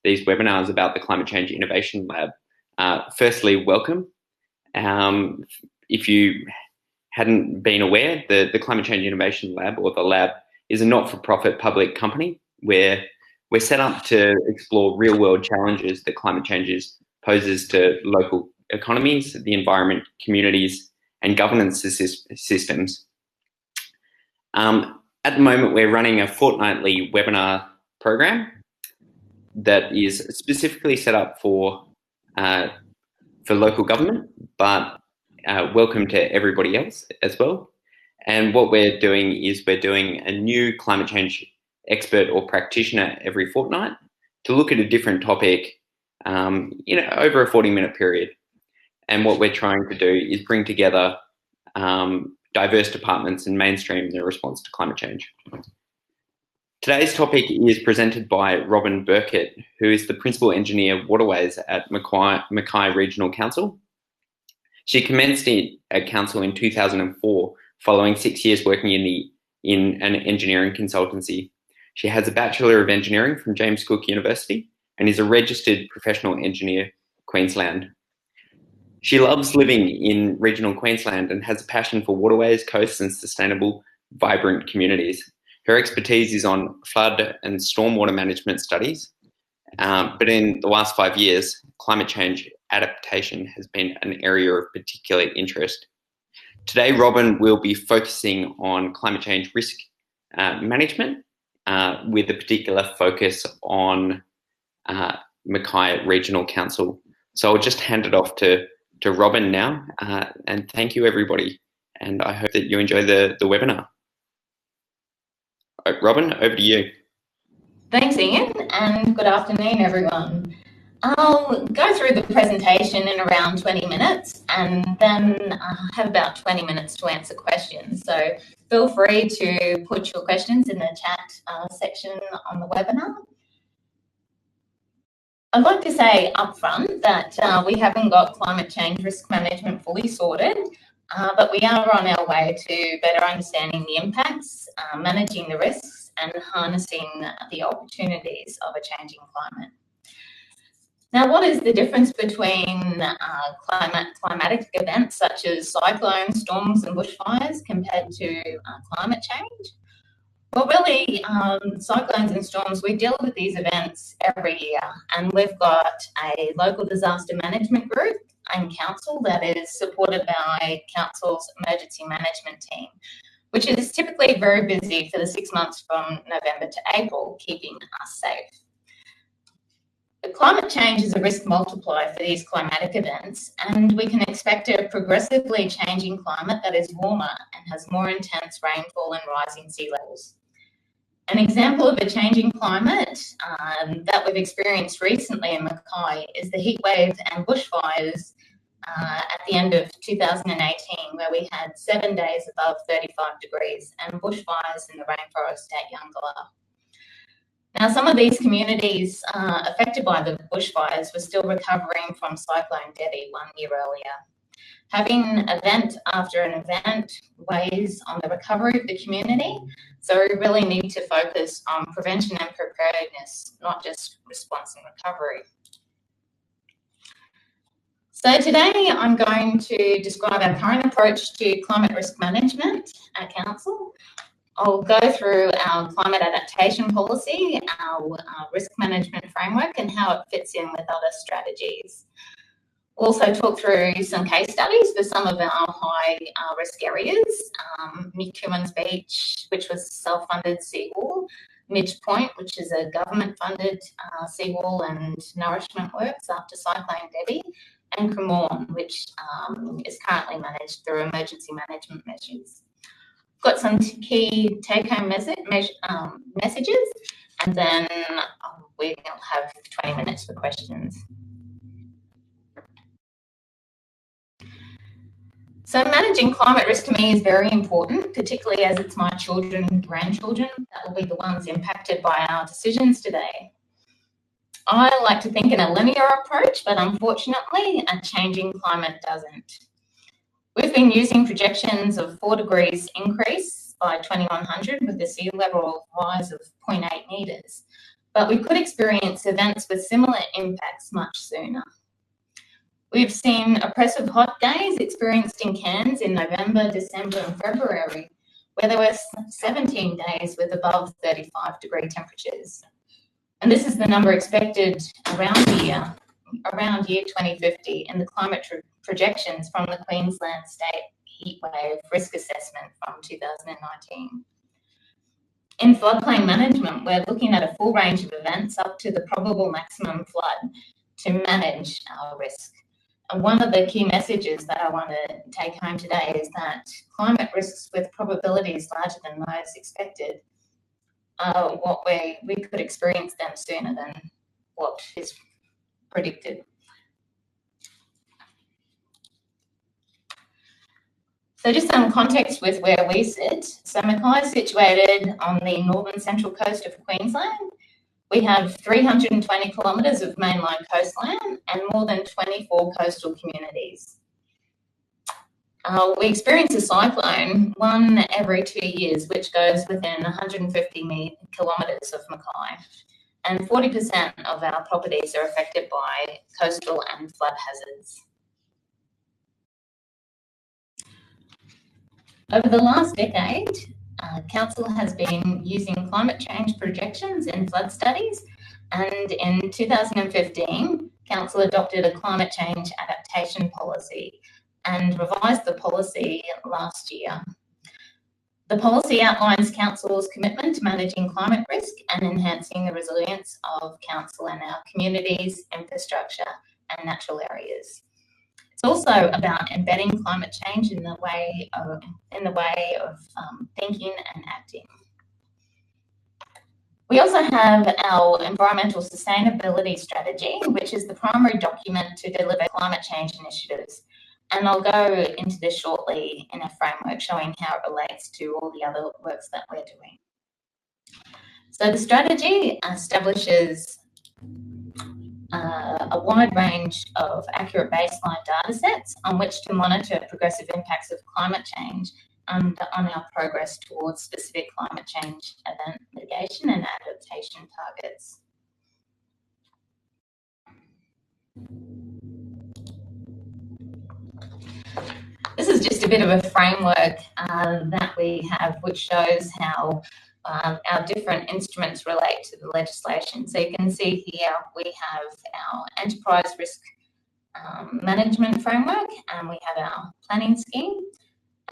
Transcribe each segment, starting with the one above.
these webinars about the Climate Change Innovation Lab. Firstly, welcome. If you hadn't been aware, the Climate Change Innovation Lab, or the Lab, is a not-for-profit public company where we're set up to explore real-world challenges that climate change poses to local economies, the environment, communities, and governance systems. At the moment, we're running a fortnightly webinar program that is specifically set up for local government, but welcome to everybody else as well. And what we're doing is we're doing a new climate change expert or practitioner every fortnight to look at a different topic, over a 40-minute period. And what we're trying to do is bring together diverse departments and mainstream their response to climate change. Today's topic is presented by Robyn Birkett, who is the Principal Engineer of Waterways at Mackay Regional Council. She commenced at Council in 2004, following 6 years working in an engineering consultancy. She has a Bachelor of Engineering from James Cook University and is a registered professional engineer, Queensland. She loves living in regional Queensland and has a passion for waterways, coasts, and sustainable, vibrant communities. Her expertise is on flood and stormwater management studies, but in the last 5 years, climate change adaptation has been an area of particular interest. Today, Robyn will be focusing on climate change risk management with a particular focus on Mackay Regional Council. So I'll just hand it off to Robyn now, and thank you everybody, and I hope that you enjoy the webinar. Robyn, over to you. Thanks, Ian, and good afternoon, everyone. I'll go through the presentation in around 20 minutes and then have about 20 minutes to answer questions. So feel free to put your questions in the chat section on the webinar. I'd like to say upfront that we haven't got climate change risk management fully sorted, but we are on our way to better understanding the impacts, managing the risks, and harnessing the opportunities of a changing climate. Now, what is the difference between climatic events such as cyclones, storms, and bushfires compared to climate change? Well, really, cyclones and storms, we deal with these events every year, and we've got a local disaster management group and council that is supported by council's emergency management team, which is typically very busy for the 6 months from November to April, keeping us safe. But climate change is a risk multiplier for these climatic events, and we can expect a progressively changing climate that is warmer and has more intense rainfall and rising sea levels. An example of a changing climate that we've experienced recently in Mackay is the heatwave and bushfires at the end of 2018, where we had 7 days above 35 degrees and bushfires in the rainforest at Yungala. Now, some of these communities affected by the bushfires were still recovering from Cyclone Debbie 1 year earlier. Having event after an event weighs on the recovery of the community, so we really need to focus on prevention and preparedness, not just response and recovery. So today I'm going to describe our current approach to climate risk management at Council. I'll go through our climate adaptation policy, our risk management framework, and how it fits in with other strategies. Also talk through some case studies for some of our high risk areas, McEwen's Beach, which was self-funded seawall, Midge Point, which is a government-funded seawall and nourishment works after Cyclone Debbie, and Cremorne, which is currently managed through emergency management measures. Got some key take-home messages, and then we'll have 20 minutes for questions. So managing climate risk to me is very important, particularly as it's my children and grandchildren that will be the ones impacted by our decisions today. I like to think in a linear approach, but unfortunately, a changing climate doesn't. We've been using projections of 4 degrees increase by 2100 with a sea level rise of 0.8 metres. but we could experience events with similar impacts much sooner. We've seen oppressive hot days experienced in Cairns in November, December and February, where there were 17 days with above 35-degree temperatures. And this is the number expected around year 2050 in the climate projections from the Queensland State Heatwave Risk Assessment from 2019. In floodplain management, we're looking at a full range of events up to the probable maximum flood to manage our risk. And one of the key messages that I want to take home today is that climate risks with probabilities larger than those expected are what we could experience them sooner than what is predicted. So just some context with where we sit. So Mackay is situated on the northern central coast of Queensland. We have 320 kilometres of mainline coastline and more than 24 coastal communities. We experience a cyclone one every 2 years, which goes within 150 kilometres of Mackay. And 40% of our properties are affected by coastal and flood hazards. Over the last decade, Council has been using climate change projections in flood studies, and in 2015, Council adopted a climate change adaptation policy and revised the policy last year. The policy outlines Council's commitment to managing climate risk and enhancing the resilience of Council and our communities, infrastructure and natural areas. It's also about embedding climate change in the way of thinking and acting. We also have our environmental sustainability strategy, which is the primary document to deliver climate change initiatives. And I'll go into this shortly in a framework showing how it relates to all the other works that we're doing. So the strategy establishes a wide range of accurate baseline data sets on which to monitor progressive impacts of climate change and on our progress towards specific climate change event mitigation and adaptation targets. This is just a bit of a framework that we have, which shows how our different instruments relate to the legislation. So you can see here we have our enterprise risk management framework, and we have our planning scheme,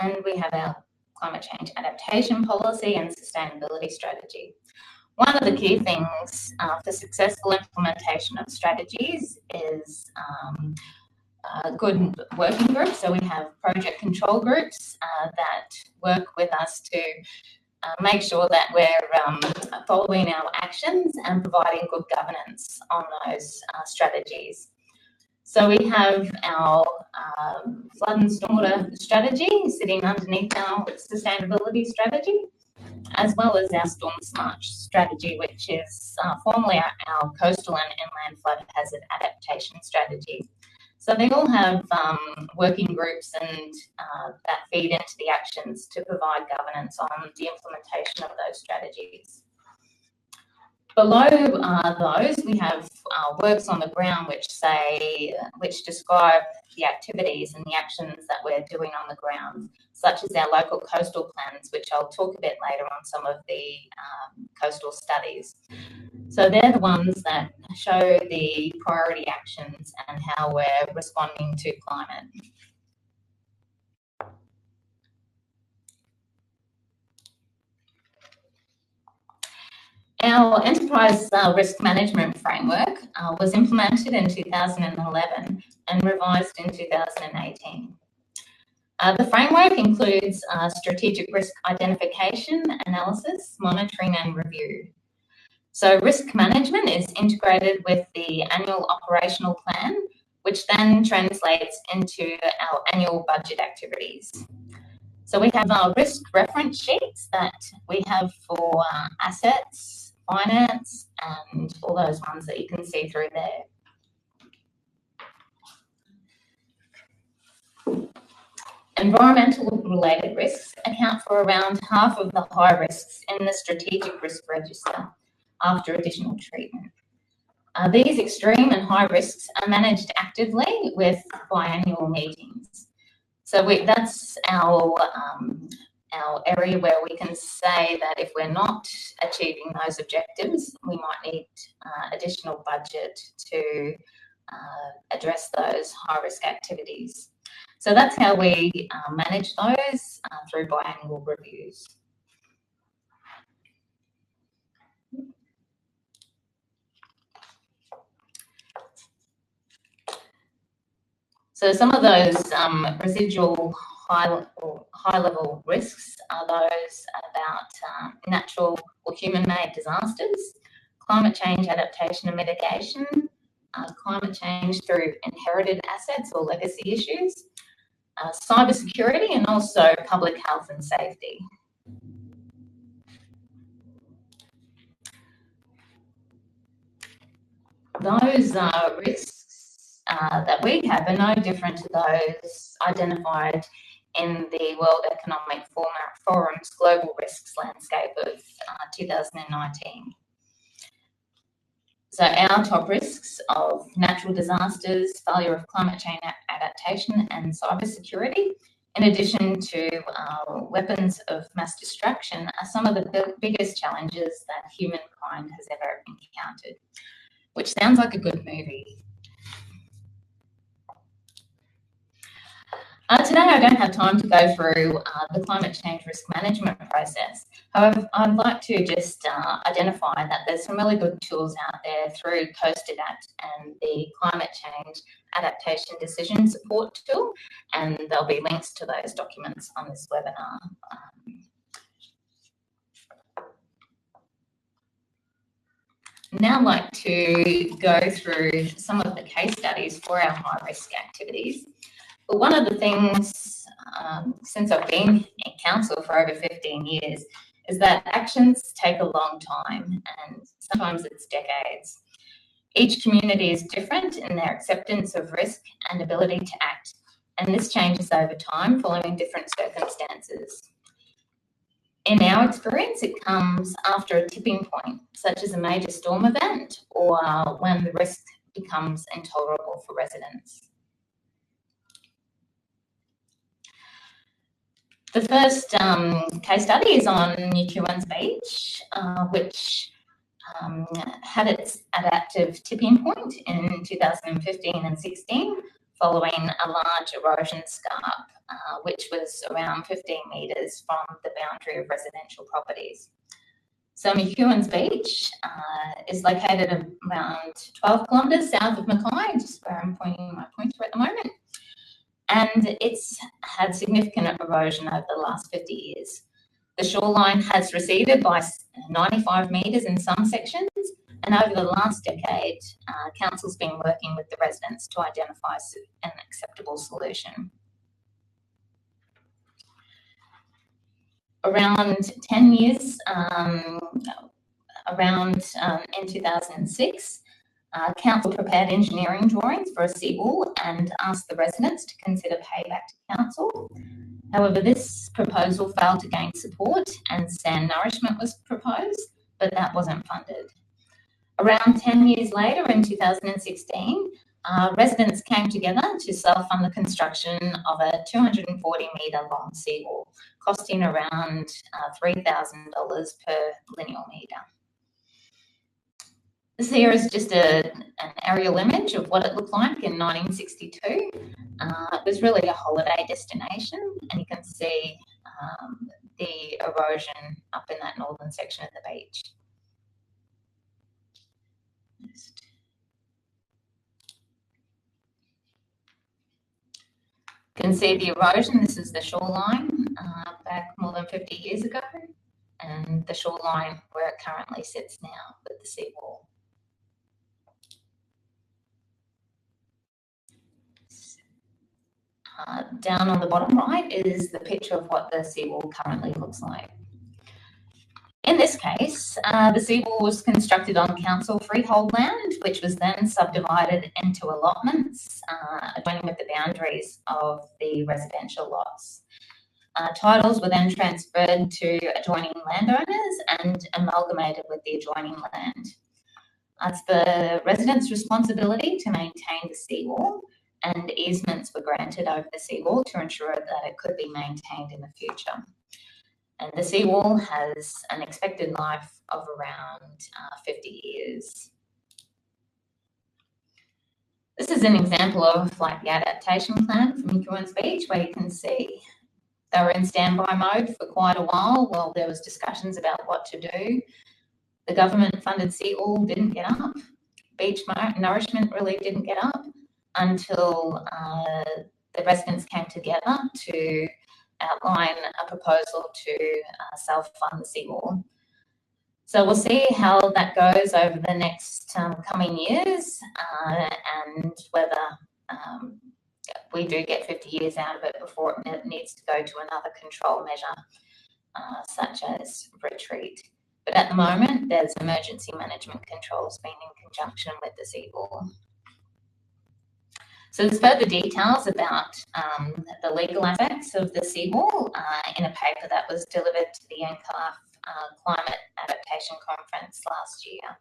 and we have our climate change adaptation policy and sustainability strategy. One of the key things for successful implementation of strategies is good working groups. So we have project control groups that work with us to make sure that we're following our actions and providing good governance on those strategies. So we have our flood and stormwater strategy sitting underneath our sustainability strategy, as well as our storm smart strategy, which is formally our coastal and inland flood hazard adaptation strategy. So they all have working groups and that feed into the actions to provide governance on the implementation of those strategies. Below those, we have works on the ground which describe the activities and the actions that we're doing on the ground, such as our local coastal plans, which I'll talk a bit later on some of the coastal studies. So they're the ones that show the priority actions and how we're responding to climate. Our enterprise risk management framework was implemented in 2011 and revised in 2018. The framework includes strategic risk identification, analysis, monitoring and review. So risk management is integrated with the annual operational plan, which then translates into our annual budget activities. So we have our risk reference sheets that we have for assets, finance, and all those ones that you can see through there. Environmental related risks account for around half of the high risks in the strategic risk register, after additional treatment. These extreme and high risks are managed actively with biannual meetings. So that's our area where we can say that if we're not achieving those objectives, we might need additional budget to address those high-risk activities. So that's how we manage those through biannual reviews. So some of those residual high-level risks are those about natural or human-made disasters, climate change adaptation and mitigation, climate change through inherited assets or legacy issues, cybersecurity, and also public health and safety. Those risks that we have are no different to those identified in the World Economic Forum's Global Risks Landscape of 2019. So our top risks of natural disasters, failure of climate change adaptation and cybersecurity, in addition to weapons of mass destruction, are some of the biggest challenges that humankind has ever encountered, which sounds like a good movie. Today I don't have time to go through the climate change risk management process. However, I'd like to just identify that there's some really good tools out there through CoastAdapt and the Climate Change Adaptation Decision Support tool, and there'll be links to those documents on this webinar. Now I'd like to go through some of the case studies for our high-risk activities. But one of the things, since I've been in council for over 15 years, is that actions take a long time, and sometimes it's decades. Each community is different in their acceptance of risk and ability to act, and this changes over time following different circumstances. In our experience, it comes after a tipping point, such as a major storm event or when the risk becomes intolerable for residents. The first case study is on New Kewins Beach, which had its adaptive tipping point in 2015 and 16 following a large erosion scarp, which was around 15 metres from the boundary of residential properties. So New Kewins Beach is located around 12 kilometres south of Mackay, just where I'm pointing my pointer at the moment. And it's had significant erosion over the last 50 years. The shoreline has receded by 95 metres in some sections, and over the last decade, Council's been working with the residents to identify an acceptable solution. Around 10 years, in 2006, Council prepared engineering drawings for a seawall and asked the residents to consider payback to Council. However, this proposal failed to gain support and sand nourishment was proposed, but that wasn't funded. Around 10 years later, in 2016, residents came together to self-fund the construction of a 240-metre long seawall, costing around $3,000 per linear metre. This here is just an aerial image of what it looked like in 1962. It was really a holiday destination, and you can see the erosion up in that northern section of the beach. You can see the erosion. This is the shoreline back more than 50 years ago, and the shoreline where it currently sits now with the seawall. Down on the bottom right is the picture of what the seawall currently looks like. In this case, the seawall was constructed on council freehold land, which was then subdivided into allotments, adjoining with the boundaries of the residential lots. Titles were then transferred to adjoining landowners and amalgamated with the adjoining land. It's the residents' responsibility to maintain the seawall, and easements were granted over the seawall to ensure that it could be maintained in the future. And the seawall has an expected life of around 50 years. This is an example of like the adaptation plan from Equans Beach, where you can see they were in standby mode for quite a while there was discussions about what to do. The government-funded seawall didn't get up. Beach nourishment really didn't get up until the residents came together to outline a proposal to self-fund the seawall. So we'll see how that goes over the next coming years and whether we do get 50 years out of it before it needs to go to another control measure, such as retreat. But at the moment, there's emergency management controls being in conjunction with the seawall. So there's further details about the legal aspects of the seawall in a paper that was delivered to the NCAF Climate Adaptation Conference last year.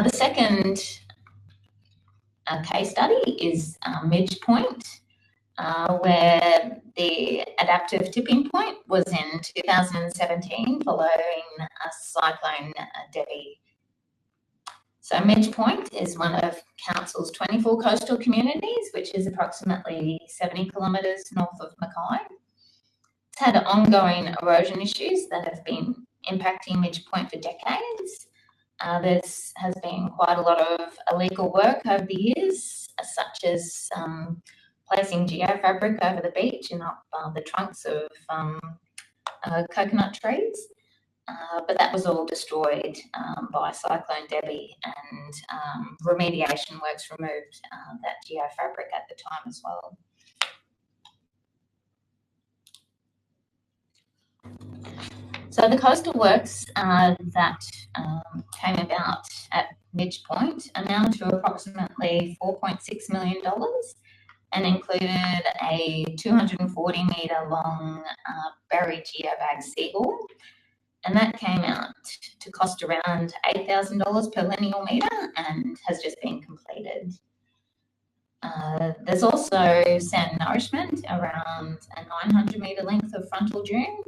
The second case study is Midge Point, where the adaptive tipping point was in 2017 following Cyclone Debbie. So Midge Point is one of Council's 24 coastal communities, which is approximately 70 kilometres north of Mackay. It's had ongoing erosion issues that have been impacting Midge Point for decades. There has been quite a lot of illegal work over the years, such as placing geofabric over the beach and up the trunks of coconut trees. But that was all destroyed by Cyclone Debbie, and remediation works removed that geofabric at the time as well. So the coastal works that came about at Midge Point amount to approximately $4.6 million and included a 240 metre long buried geobag seawall. And that came out to cost around $8,000 per lineal metre and has just been completed. There's also sand nourishment around a 900 metre length of frontal dune,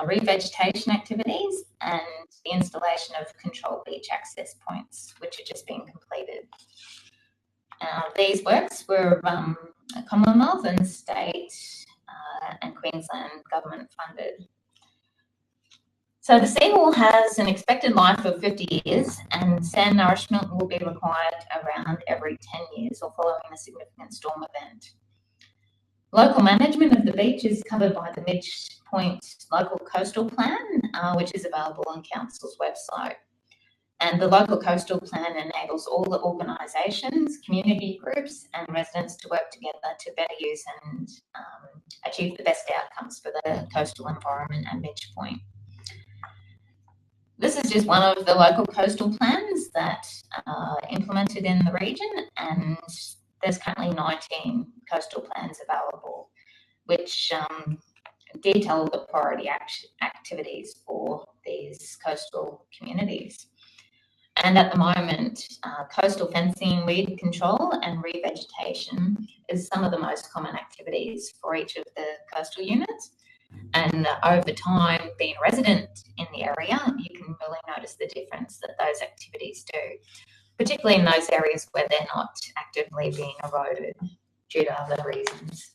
revegetation activities, and the installation of controlled beach access points, which are just being completed. These works were Commonwealth and state and Queensland government funded. So the seawall has an expected life of 50 years, and sand nourishment will be required around every 10 years or following a significant storm event. Local management of the beach is covered by the Midge Point Local Coastal Plan, which is available on Council's website. And the Local Coastal Plan enables all the organisations, community groups and residents to work together to better use and achieve the best outcomes for the coastal environment at Midge Point. This is just one of the local coastal plans that are implemented in the region, and there's currently 19 coastal plans available, which detail the priority activities for these coastal communities. And at the moment, coastal fencing, weed control and revegetation is some of the most common activities for each of the coastal units. And over time, being a resident in the area, you can really notice the difference that those activities do, particularly in those areas where they're not actively being eroded due to other reasons.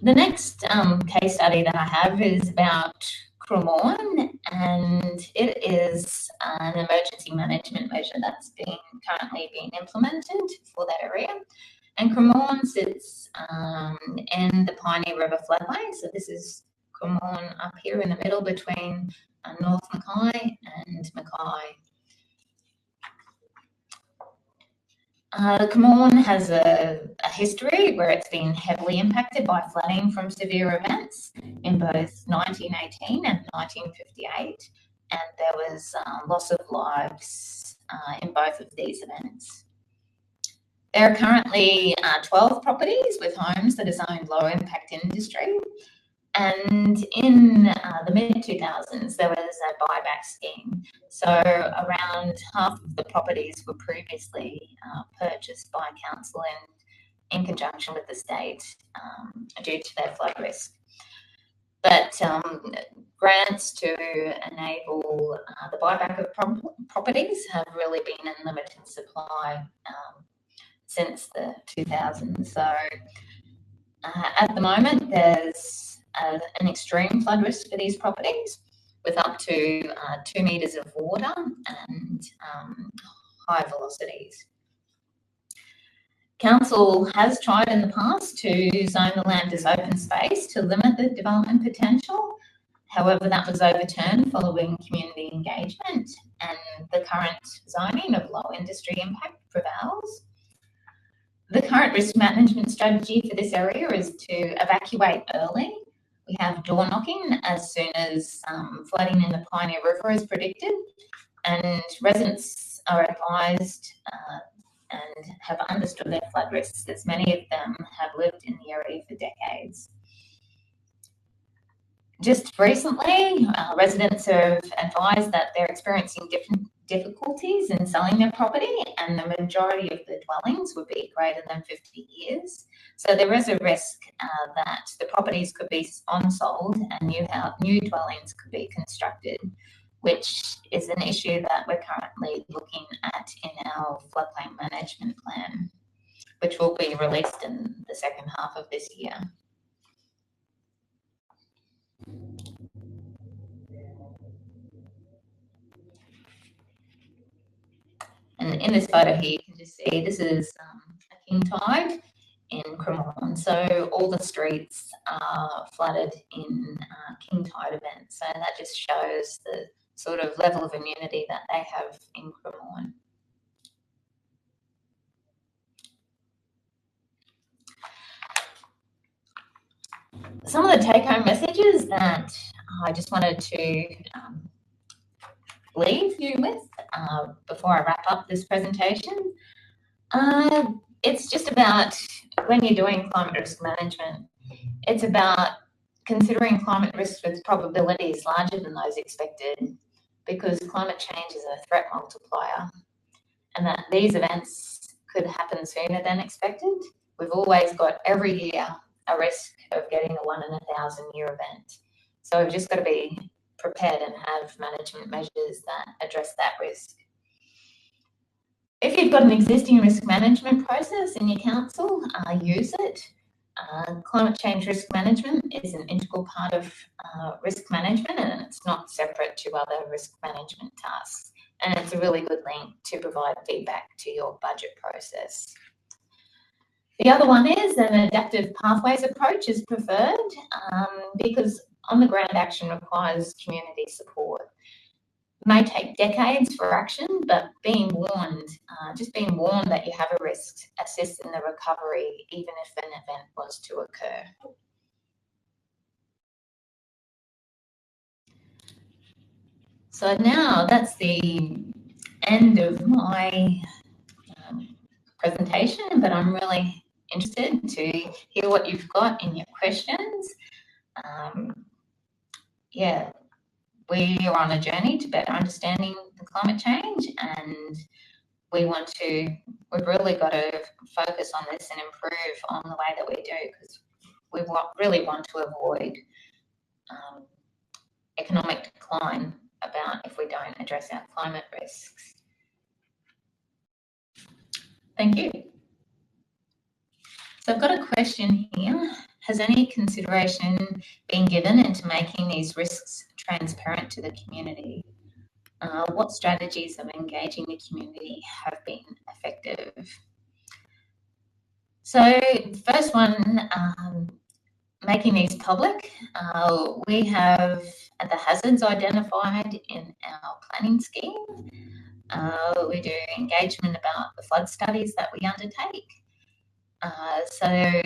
The next case study that I have is about Cremorne, and it is an emergency management measure that's currently being implemented for that area. And Cremorne sits in the Pioneer River floodway. So this is Cremorne up here in the middle between North Mackay and Mackay. Cremorne has a history where it's been heavily impacted by flooding from severe events in both 1918 and 1958, and there was loss of lives in both of these events. There are currently 12 properties with homes that are zoned low impact industry, and in the mid-2000s there was a buyback scheme. So around half of the properties were previously purchased by council in conjunction with the state due to their flood risk. But grants to enable the buyback of properties have really been in limited supply since the 2000s. So at the moment there's an extreme flood risk for these properties with up to 2 metres of water and high velocities. Council has tried in the past to zone the land as open space to limit the development potential. However, that was overturned following community engagement, and the current zoning of low industry impact prevails. The current risk management strategy for this area is to evacuate early. We have door knocking as soon as flooding in the Pioneer River is predicted, and residents are advised and have understood their flood risks, as many of them have lived in the area for decades. Just recently, residents have advised that they're experiencing difficulties in selling their property, and the majority of the dwellings would be greater than 50 years. So there is a risk that the properties could be unsold and new dwellings could be constructed, which is an issue that we're currently looking at in our floodplain management plan, which will be released in the second half of this year. And in this photo here, you can just see this is a king tide in Cremorne. So all the streets are flooded in king tide events. So that just shows the sort of level of immunity that they have in Cremorne. Some of the take-home messages that I just wanted to leave you with before I wrap up this presentation. It's just about, when you're doing climate risk management, it's about considering climate risks with probabilities larger than those expected, because climate change is a threat multiplier, and that these events could happen sooner than expected. We've always got, every year, a risk of getting a 1 in 1,000 year event. So we've just got to be prepared and have management measures that address that risk. If you've got an existing risk management process in your council, use it. Climate change risk management is an integral part of risk management, and it's not separate to other risk management tasks. And it's a really good link to provide feedback to your budget process. The other one is an adaptive pathways approach is preferred because on-the-ground action requires community support. It may take decades for action, but being warned, just being warned that you have a risk assists in the recovery, even if an event was to occur. So now that's the end of my presentation, but I'm really interested to hear what you've got in your questions. Yeah, we are on a journey to better understanding the climate change, and we've really got to focus on this and improve on the way that we do, because we really want to avoid economic decline if we don't address our climate risks. Thank you. So I've got a question here. Has any consideration been given into making these risks transparent to the community? What strategies of engaging the community have been effective? So the first one, making these public. We have the hazards identified in our planning scheme. We do engagement about the flood studies that we undertake. So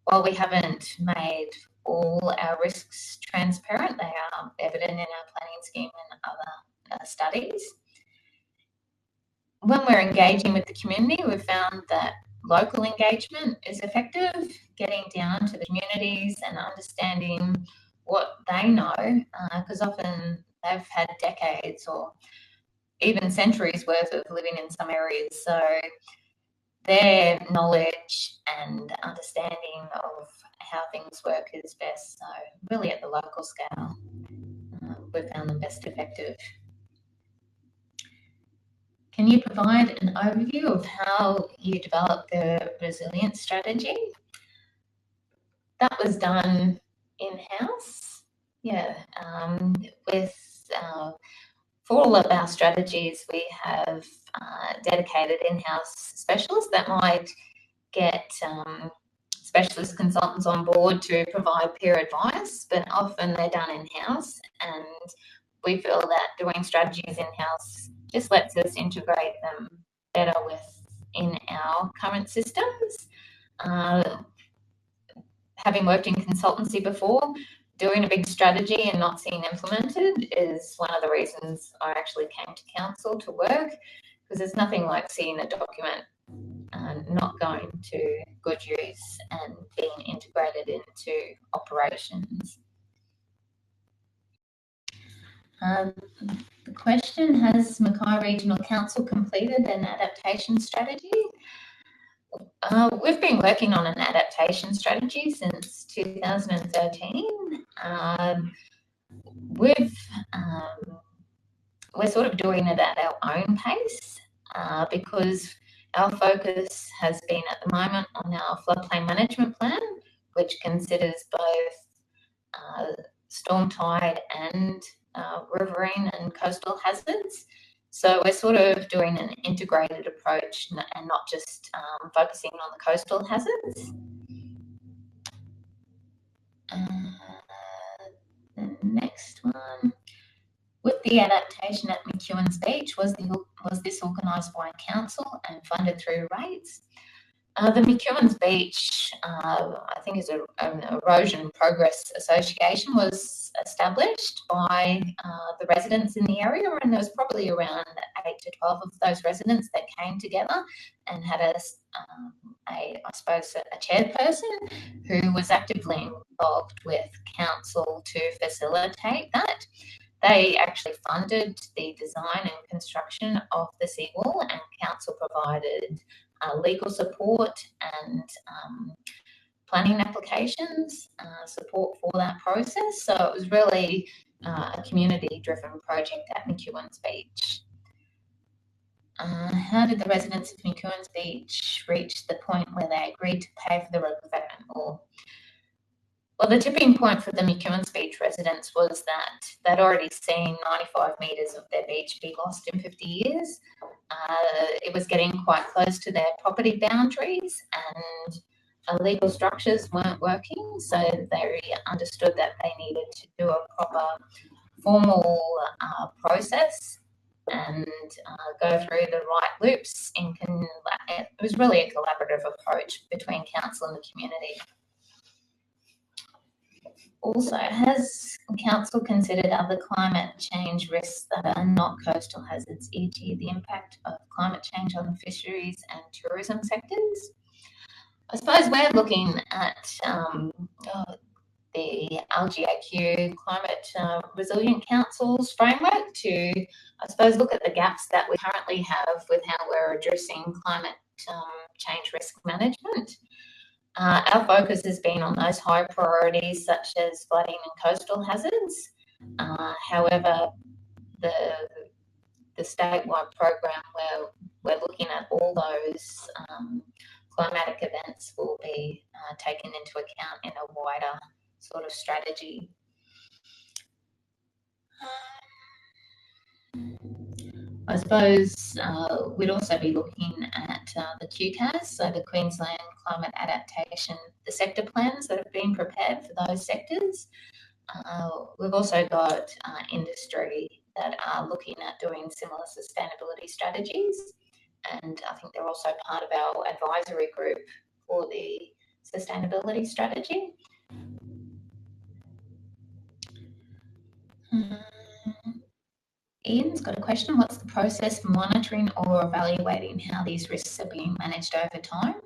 while we haven't made all our risks transparent, they are evident in our planning scheme and other studies. When we're engaging with the community, we've found that local engagement is effective, getting down to the communities and understanding what they know, because often they've had decades or even centuries worth of living in some areas. So their knowledge and understanding of how things work is best. So really at the local scale, we've found them best effective. Can you provide an overview of how you developed the resilience strategy? That was done in-house, yeah. For all of our strategies, we have dedicated in-house specialists that might get specialist consultants on board to provide peer advice, but often they're done in-house, and we feel that doing strategies in-house just lets us integrate them better within our current systems. Having worked in consultancy before, doing a big strategy and not seeing implemented is one of the reasons I actually came to council to work, because there's nothing like seeing a document not going to good use and being integrated into operations. The question, has Mackay Regional Council completed an adaptation strategy? We've been working on an adaptation strategy since 2013. We're sort of doing it at our own pace because our focus has been at the moment on our floodplain management plan, which considers both storm tide and riverine and coastal hazards. So we're sort of doing an integrated approach and not just focusing on the coastal hazards. The next one. With the adaptation at McEwen's Beach, was this organised by council and funded through rates? The McEwen's Beach, I think, is an erosion progress association, was established by the residents in the area, and there was probably around 8 to 12 of those residents that came together and had I suppose a chairperson who was actively involved with council to facilitate that. They actually funded the design and construction of the seawall, and council provided legal support and planning applications support for that process. So it was really a community-driven project at McEwen's Beach. How did the residents of McEwen's Beach reach the point where they agreed to pay for the redevelopment wall? Well, the tipping point for the McEwen's Beach residents was that they'd already seen 95 metres of their beach be lost in 50 years. It was getting quite close to their property boundaries, and legal structures weren't working, so they understood that they needed to do a proper formal process and go through the right loops. It was really a collaborative approach between council and the community. Also, has council considered other climate change risks that are not coastal hazards, e.g. the impact of climate change on the fisheries and tourism sectors? I suppose we're looking at the LGAQ Climate Resilient Council's framework to, I suppose, look at the gaps that we currently have with how we're addressing climate change risk management. Our focus has been on those high priorities such as flooding and coastal hazards. However, the statewide program where we're looking at all those climatic events will be taken into account in a wider sort of strategy. I suppose we'd also be looking at the QCAS, so the Queensland Climate Adaptation, the sector plans that have been prepared for those sectors. We've also got industry that are looking at doing similar sustainability strategies. And I think they're also part of our advisory group for the sustainability strategy. Ian's got a question. What's the process for monitoring or evaluating how these risks are being managed over time?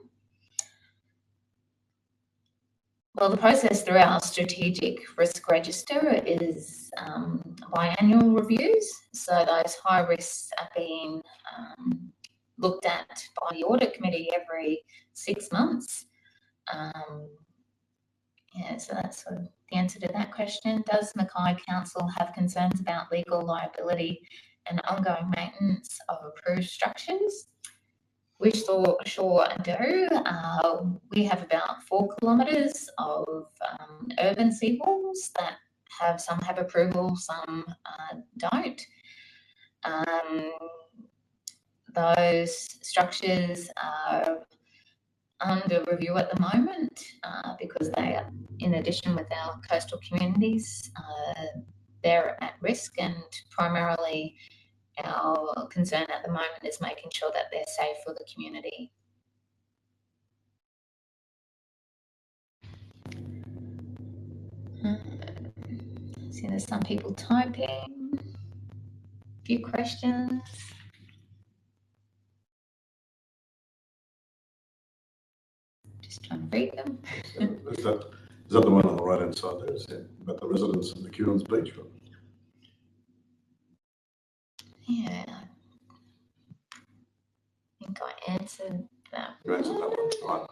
Well, the process through our strategic risk register is biannual reviews. So those high risks are being looked at by the audit committee every 6 months. Yeah, so that's sort of the answer to that question. Does Mackay Council have concerns about legal liability and ongoing maintenance of approved structures? We sure do. We have about 4 kilometres of urban seawalls that some have approval, some don't. Those structures are under review at the moment because they are, in addition with our coastal communities, they're at risk, and primarily our concern at the moment is making sure that they're safe for the community. See, there's some people typing. A few questions. Just trying to read them. Is that the one on the right hand side there? Is it about the residents of McEwen's Beach? Yeah. I think I answered that. You answered that one, right.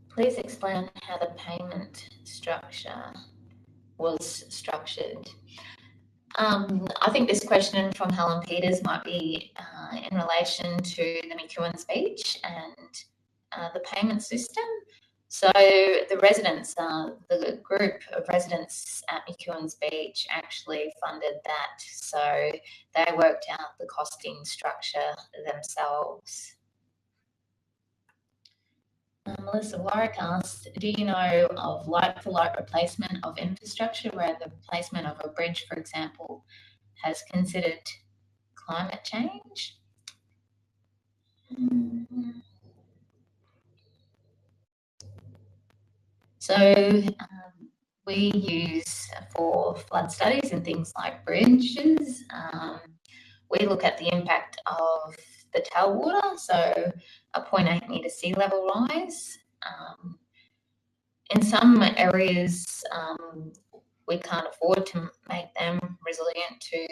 Please explain how the payment structure was structured. I think this question from Helen Peters might be in relation to the McEwen's Beach and the payment system. So the residents, the group of residents at McEwen's Beach actually funded that. So they worked out the costing structure themselves. Melissa Warwick asked, do you know of like-for-like replacement of infrastructure where the replacement of a bridge, for example, has considered climate change? So we use for flood studies and things like bridges, we look at the impact of the tailwater, so a 0.8 metre sea level rise. In some areas, we can't afford to make them resilient to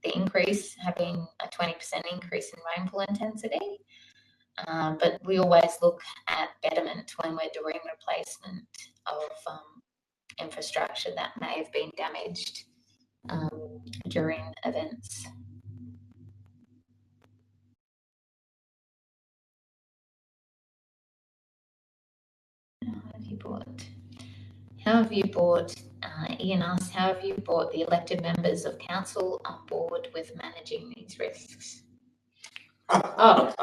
the increase, having a 20% increase in rainfall intensity. But we always look at betterment when we're doing replacement of infrastructure that may have been damaged during events. How have you brought, Ian asked, how have you brought the elected members of council on board with managing these risks? Oh,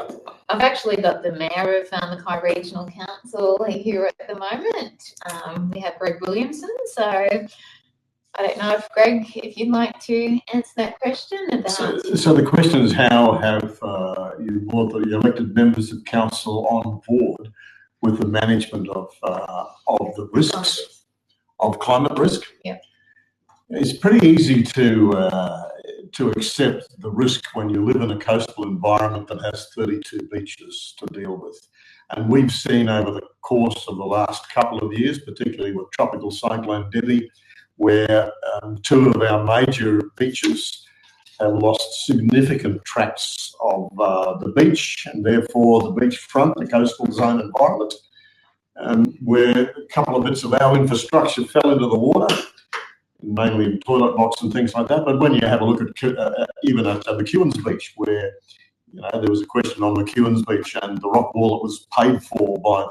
I've actually got the mayor of Mackay Regional Council here at the moment. We have Greg Williamson, so I don't know if Greg, if you'd like to answer that question about. So the question is, how have you brought the elected members of council on board with the management of the risks of climate risk? Yeah. It's pretty easy to accept the risk when you live in a coastal environment that has 32 beaches to deal with. And we've seen over the course of the last couple of years, particularly with Tropical Cyclone Debbie, where 2 of our major beaches have lost significant tracts of the beach, and therefore the beachfront, the coastal zone environment, where a couple of bits of our infrastructure fell into the water, mainly toilet blocks and things like that. But when you have a look at even at McEwen's Beach, where there was a question on McEwen's Beach and the rock wall that was paid for by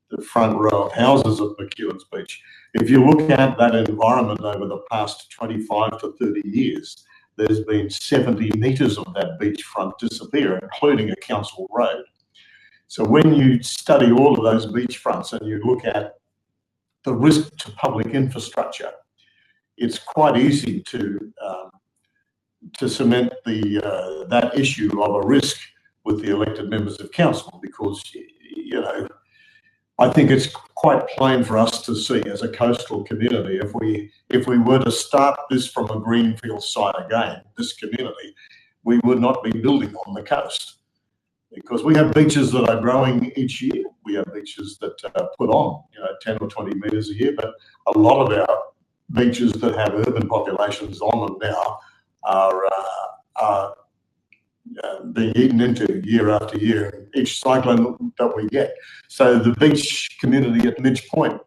the front row of houses at McEwen's Beach. If you look at that environment over the past 25 to 30 years, there's been 70 metres of that beachfront disappear, including a council road. So when you study all of those beachfronts and you look at the risk to public infrastructure, it's quite easy to cement that issue of a risk with the elected members of council, because, you know, I think it's quite plain for us to see as a coastal community, if we were to start this from a greenfield site again, this community, we would not be building on the coast, because we have beaches that are growing each year. We have beaches that put on, you know, 10 or 20 metres a year, but a lot of our beaches that have urban populations on them now are being eaten into year after year, each cyclone that we get. So the beach community at Midge Point,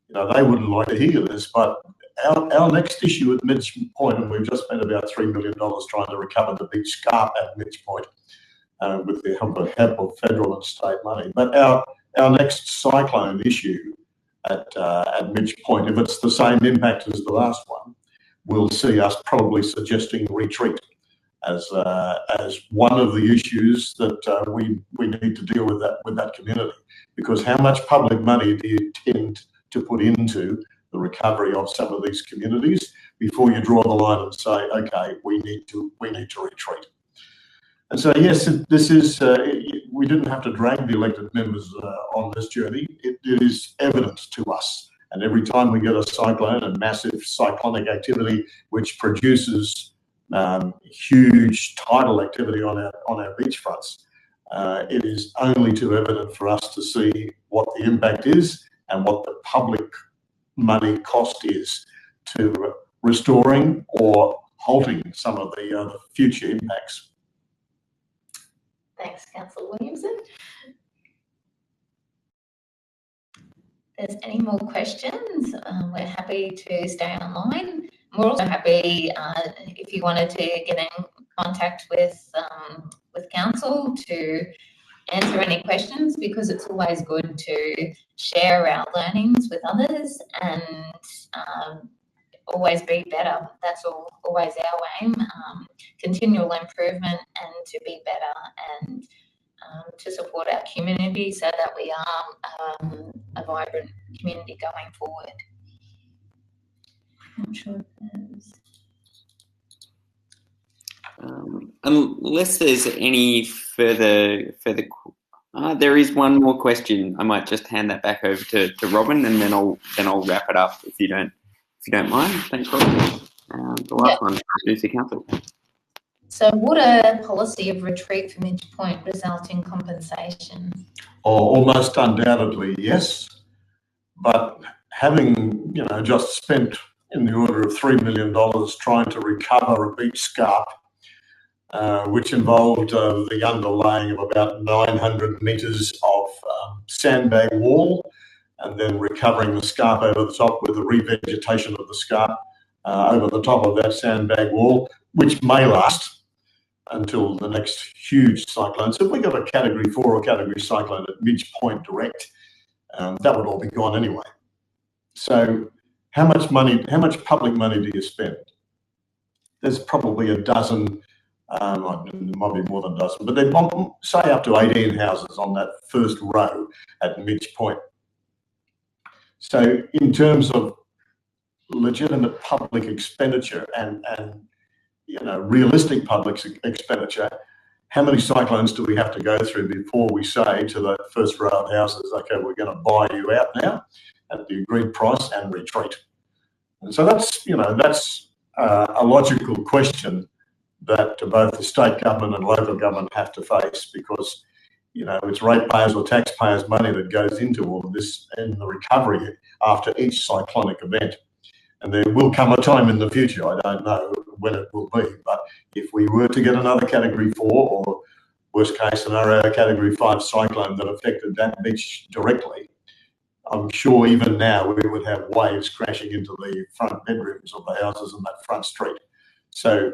you know, they wouldn't like to hear this, but our next issue at Midge Point, and we've just spent about $3 million trying to recover the beach scarp at Midge Point with the help of federal and state money. But our next cyclone issue at Midge Point, if it's the same impact as the last one, will see us probably suggesting retreat as one of the issues that we need to deal with that community. Because how much public money do you tend to put into the recovery of some of these communities before you draw the line and say, okay, we need to retreat? And so yes, this is we didn't have to drag the elected members on this journey. It is evident to us. And every time we get a cyclone and massive cyclonic activity, which produces huge tidal activity on our beachfronts, it is only too evident for us to see what the impact is and what the public money cost is to restoring or halting some of the future impacts. Thanks, Councillor Williamson. If there's any more questions, we're happy to stay online. We're also happy if you wanted to get in contact with council to answer any questions, because it's always good to share our learnings with others and always be better. That's always our aim, continual improvement and to be better and to support our community so that we are a vibrant community going forward. I'm not sure if there's... Unless there's any further there is one more question. I might just hand that back over to Robyn, and then I'll wrap it up if you don't mind. Thanks, Robyn. The last one, introduce the council. So would a policy of retreat from Midge Point result in compensation? Almost undoubtedly, yes. But having, you know, just spent in the order of $3 million trying to recover a beach scarp, which involved the underlaying of about 900 metres of sandbag wall, and then recovering the scarp over the top with the revegetation of the scarp over the top of that sandbag wall, which may last until the next huge cyclone. So if we got a Category 4 or Category cyclone at Midge Point direct, that would all be gone anyway. So how much public money do you spend? There's probably a dozen, there might be more than a dozen, but they say up to 18 houses on that first row at Midge Point. So in terms of legitimate public expenditure and you know, realistic public expenditure, how many cyclones do we have to go through before we say to the first row of houses, okay, we're going to buy you out now at the agreed price and retreat? And so that's, you know, that's a logical question that both the state government and local government have to face, because, you know, it's ratepayers or taxpayers' money that goes into all of this and the recovery after each cyclonic event. And there will come a time in the future, I don't know when it will be, but if we were to get another Category 4 or worst case scenario, a Category 5 cyclone that affected that beach directly, I'm sure even now we would have waves crashing into the front bedrooms of the houses in that front street. So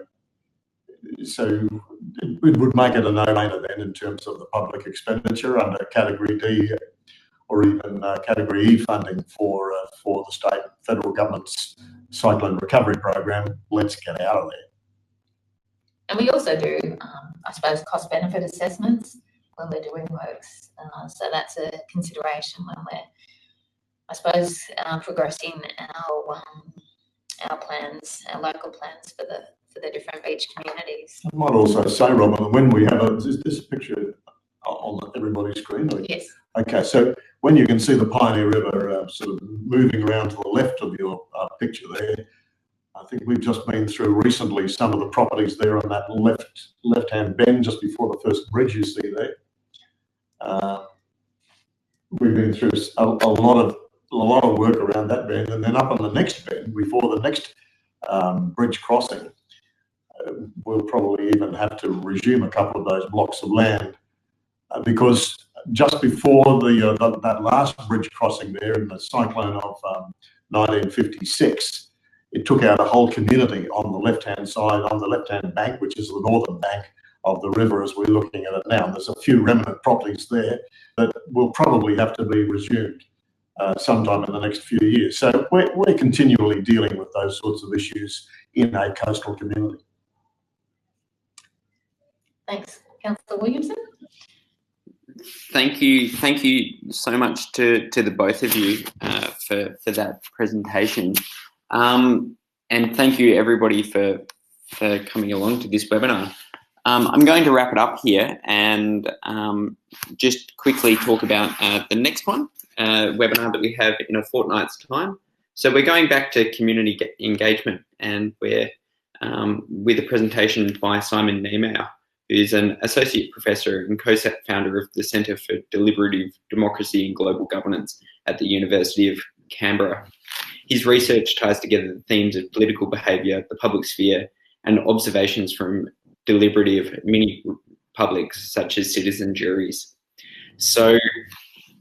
it would make it a no-brainer then in terms of the public expenditure under Category D or even Category E funding for the state and federal government's cyclone recovery program. Let's get out of there. And we also do, I suppose, cost-benefit assessments when we're doing works. So that's a consideration when we're I suppose, progressing our plans, our local plans for the different beach communities. I might also say, Robyn, that when we have is this picture on everybody's screen? Yes. Okay, so when you can see the Pioneer River sort of moving around to the left of your picture there, I think we've just been through recently some of the properties there on that left-hand bend just before the first bridge you see there. We've been through a lot of work around that bend, and then up on the next bend before the next bridge crossing, we'll probably even have to resume a couple of those blocks of land because just before that last bridge crossing there in the cyclone of 1956, it took out a whole community on the left-hand side, on the left-hand bank, which is the northern bank of the river as we're looking at it now. And there's a few remnant properties there that will probably have to be resumed sometime in the next few years. So we're continually dealing with those sorts of issues in a coastal community. Thanks. Councillor Williamson? Thank you so much to the both of you for that presentation. And thank you everybody for coming along to this webinar. I'm going to wrap it up here and just quickly talk about the next one, webinar that we have in a fortnight's time. So we're going back to community engagement, and we're with a presentation by Simon Niemeyer, who's an associate professor and co-founder of the Centre for Deliberative Democracy and Global Governance at the University of Canberra. His research ties together the themes of political behaviour, the public sphere, and observations from deliberative mini-publics such as citizen juries. So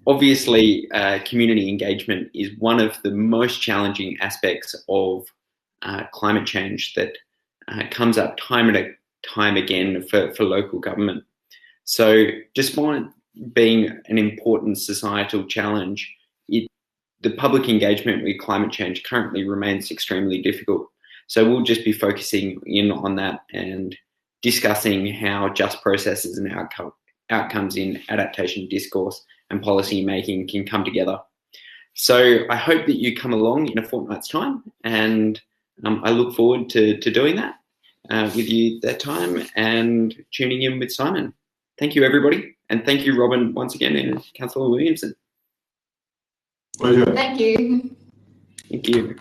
obviously, community engagement is one of the most challenging aspects of climate change that comes up time and time again for local government. So despite being an important societal challenge, the public engagement with climate change currently remains extremely difficult. So we'll just be focusing in on that and discussing how just processes and outcomes in adaptation discourse and policy making can come together. So I hope that you come along in a fortnight's time, and I look forward to doing that with you that time and tuning in with Simon. Thank you, everybody. And thank you, Robyn, once again, and Councillor Williamson. Pleasure. Thank you. Thank you.